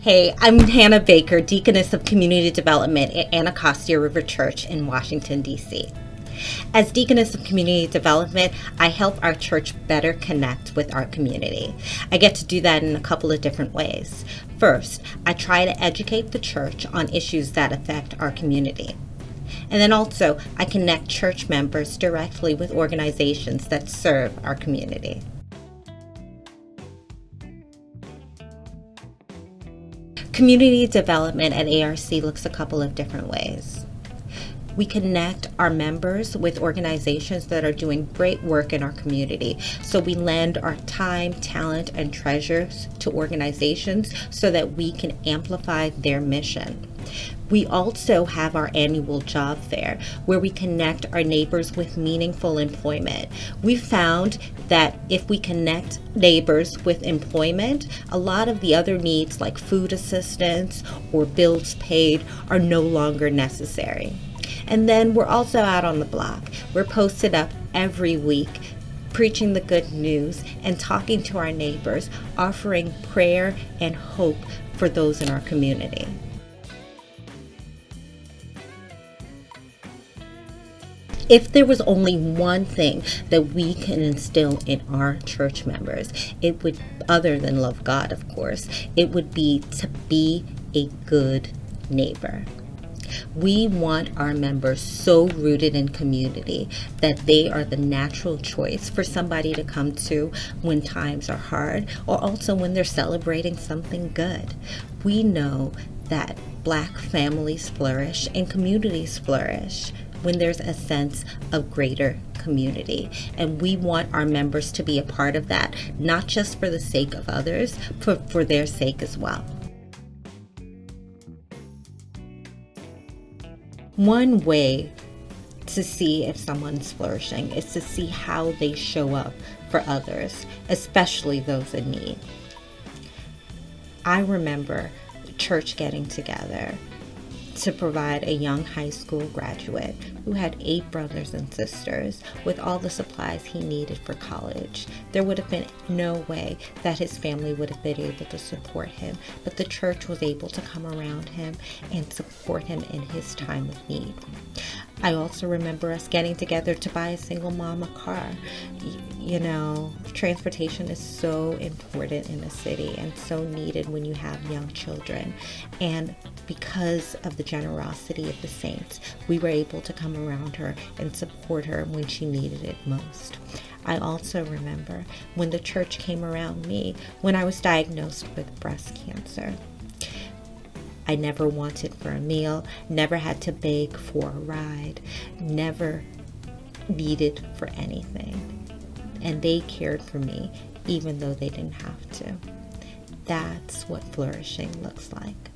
Hey, I'm Hanna Baker, Deaconess of Community Development at Anacostia River Church in Washington, D.C. As Deaconess of Community Development, I help our church better connect with our community. I get to do that in a couple of different ways. First, I try to educate the church on issues that affect our community. And then also, I connect church members directly with organizations that serve our community. Community development at ARC looks a couple of different ways. We connect our members with organizations that are doing great work in our community. So we lend our time, talent, and treasures to organizations so that we can amplify their mission. We also have our annual job fair where we connect our neighbors with meaningful employment. We found that if we connect neighbors with employment, a lot of the other needs like food assistance or bills paid are no longer necessary. And then we're also out on the block. We're posted up every week, preaching the good news and talking to our neighbors, offering prayer and hope for those in our community. If there was only one thing that we can instill in our church members, it would, other than love God, of course, it would be to be a good neighbor. We want our members so rooted in community that they are the natural choice for somebody to come to when times are hard or also when they're celebrating something good. We know that Black families flourish and communities flourish when there's a sense of greater community. And we want our members to be a part of that, not just for the sake of others, but for their sake as well. One way to see if someone's flourishing is to see how they show up for others, especially those in need. I remember church getting together to provide a young high school graduate who had 8 brothers and sisters with all the supplies he needed for college. There would have been no way that his family would have been able to support him, but the church was able to come around him and support him in his time of need. I also remember us getting together to buy a single mom a car. You know, transportation is so important in a city and so needed when you have young children. And because of the generosity of the saints, we were able to come around her and support her when she needed it most. I also remember when the church came around me when I was diagnosed with breast cancer. I never wanted for a meal, never had to beg for a ride, never needed for anything. And they cared for me even though they didn't have to. That's what flourishing looks like.